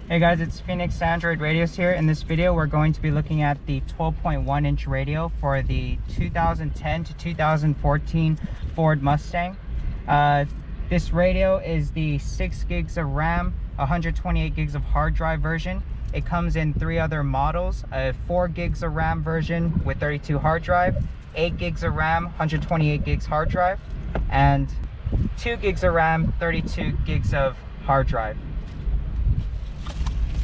Hey guys, it's Phoenix Android Radios here. In this video, we're going to be looking at the 12.1 inch radio for the 2010 to 2014 Ford Mustang. This radio is the 6 gigs of RAM, 128 gigs of hard drive version. It comes in 3 other models: a 4 gigs of RAM version with 32 hard drive, 8 gigs of RAM, 128 gigs hard drive, and 2 gigs of RAM, 32 gigs of hard drive.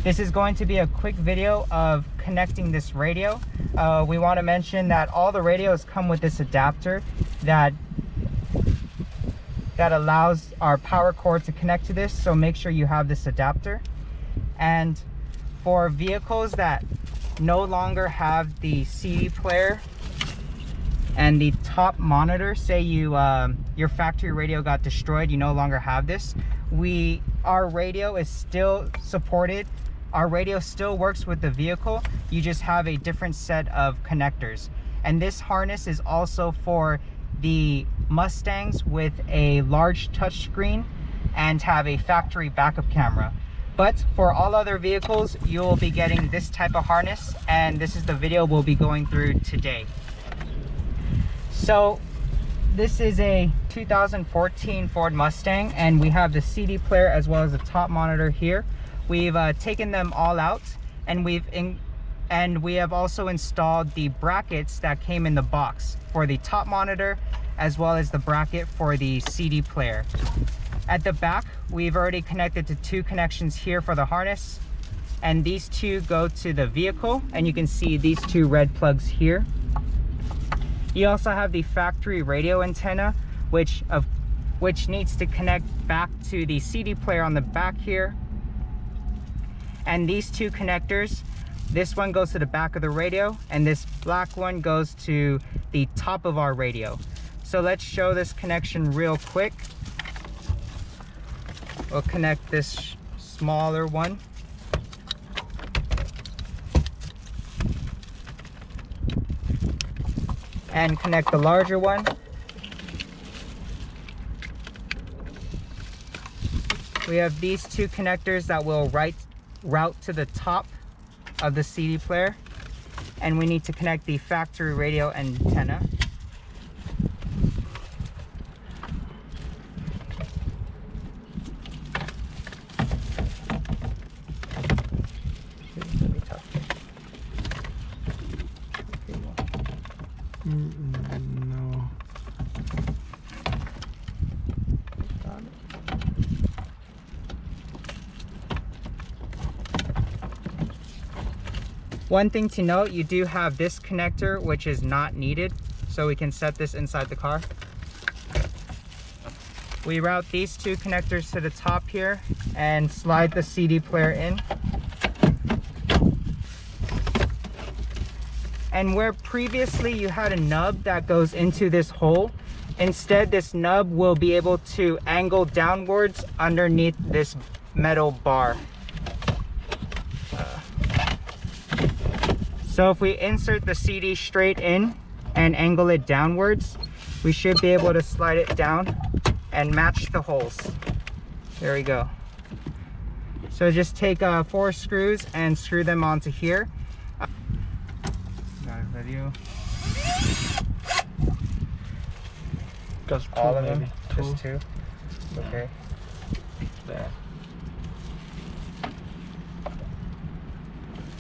This is going to be a quick video of connecting this radio. We want to mention that all the radios come with this adapter that allows our power cord to connect to this, so make sure you have this adapter. And for vehicles that no longer have the CD player and the top monitor, say your factory radio got destroyed, you no longer have this, our radio is still supported. Our radio still works with the vehicle, you just have a different set of connectors. And this harness is also for the Mustangs with a large touchscreen and have a factory backup camera. But for all other vehicles, you'll be getting this type of harness, and this is the video we'll be going through today. So this is a 2014 Ford Mustang, and we have the CD player as well as the top monitor here. We've taken them all out, and we have also installed the brackets that came in the box for the top monitor as well as the bracket for the CD player. At the back, we've already connected to 2 connections here for the harness, and these 2 go to the vehicle, and you can see these 2 red plugs here. You also have the factory radio antenna, which needs to connect back to the CD player on the back here. And these 2 connectors, this one goes to the back of the radio, and this black one goes to the top of our radio. So let's show this connection real quick. We'll connect this smaller one. And connect the larger one. We have these 2 connectors that will route to the top of the CD player, and we need to connect the factory radio antenna. No. One thing to note, you do have this connector which is not needed, so we can set this inside the car. We route these 2 connectors to the top here and slide the CD player in. And where previously you had a nub that goes into this hole, instead this nub will be able to angle downwards underneath this metal bar. So if we insert the CD straight in and angle it downwards, we should be able to slide it down and match the holes. There we go. So just take 4 screws and screw them onto here. Got a video. Just all of them? Two. Just 2? Okay. There.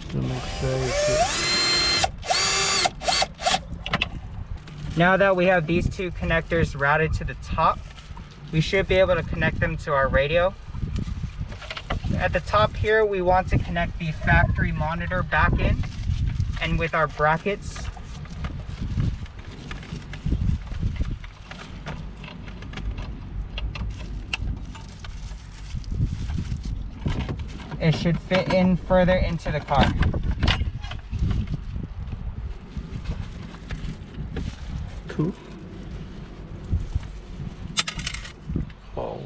To make sure Now that we have these 2 connectors routed to the top, we should be able to connect them to our radio. At the top here, we want to connect the factory monitor back in, and with our brackets, it should fit in further into the car. Cool. Oh.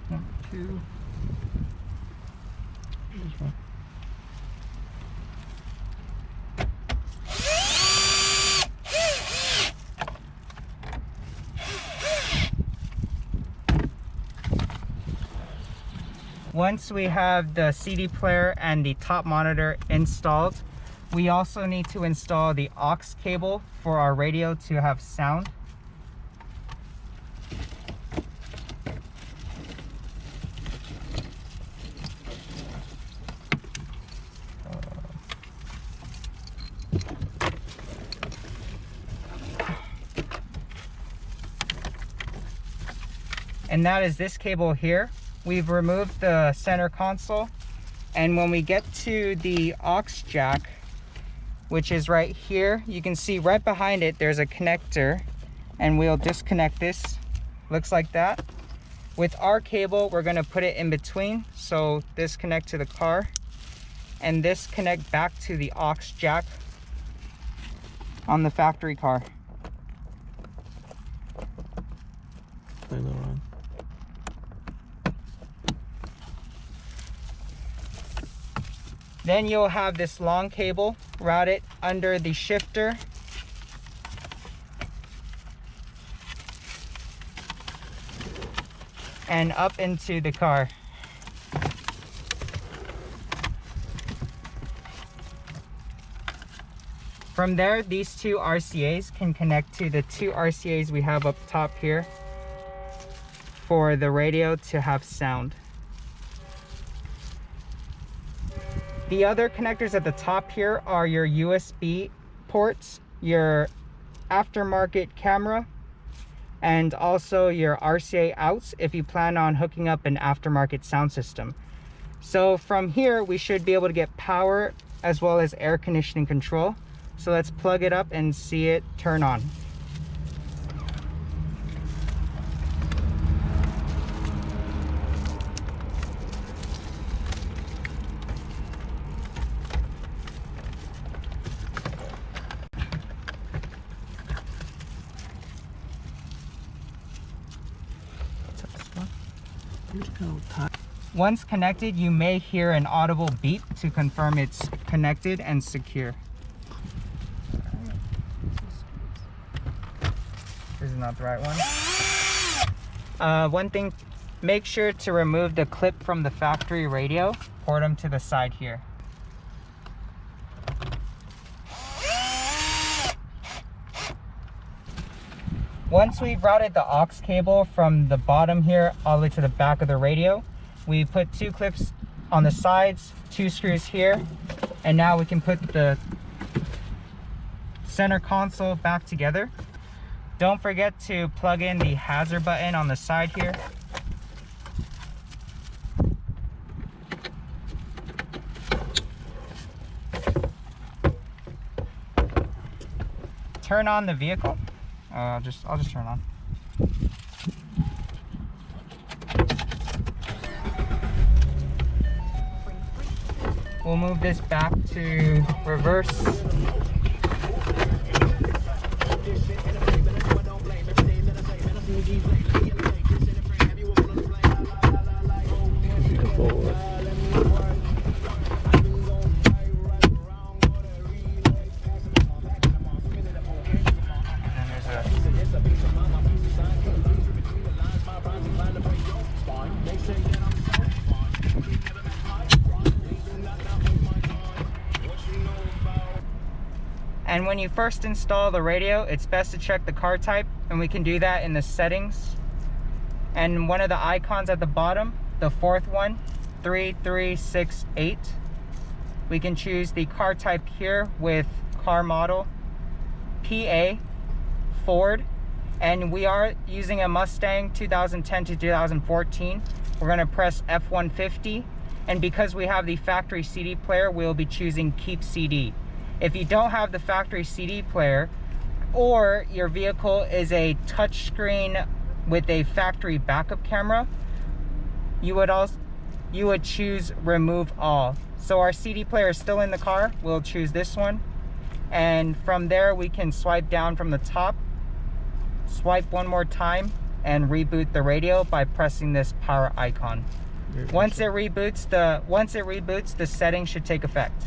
One, 2. This one. Once we have the CD player and the top monitor installed, we also need to install the aux cable for our radio to have sound. And that is this cable here. We've removed the center console, and when we get to the aux jack, which is right here, you can see right behind it there's a connector, and we'll disconnect this. Looks like that. With our cable, we're going to put it in between, so this connect to the car and this connect back to the aux jack on the factory car. Later on. Then you'll have this long cable routed under the shifter. And up into the car. From there, these two RCAs can connect to the two RCAs we have up top here for the radio to have sound. The other connectors at the top here are your USB ports, your aftermarket camera, and also your RCA outs if you plan on hooking up an aftermarket sound system. So from here, we should be able to get power as well as air conditioning control. So let's plug it up and see it turn on. Once connected, you may hear an audible beep to confirm it's connected and secure. This is not the right one. One thing, make sure to remove the clip from the factory radio. Port them to the side here. Once we've routed the aux cable from the bottom here all the way to the back of the radio, we put two clips on the sides, two screws here, and now we can put the center console back together. Don't forget to plug in the hazard button on the side here. Turn on the vehicle. I'll just turn on. We'll move this back to reverse. And when you first install the radio, it's best to check the car type, and we can do that in the settings. And one of the icons at the bottom, the fourth one, 3368, we can choose the car type here with car model, PA, Ford, and we are using a Mustang 2010 to 2014. We're going to press F150, and because we have the factory CD player, we'll be choosing Keep CD. If you don't have the factory CD player, or your vehicle is a touchscreen with a factory backup camera, you would choose Remove All. So our CD player is still in the car, we'll choose this one, and from there we can swipe down from the top, swipe one more time, and reboot the radio by pressing this power icon. Once it reboots, the settings should take effect.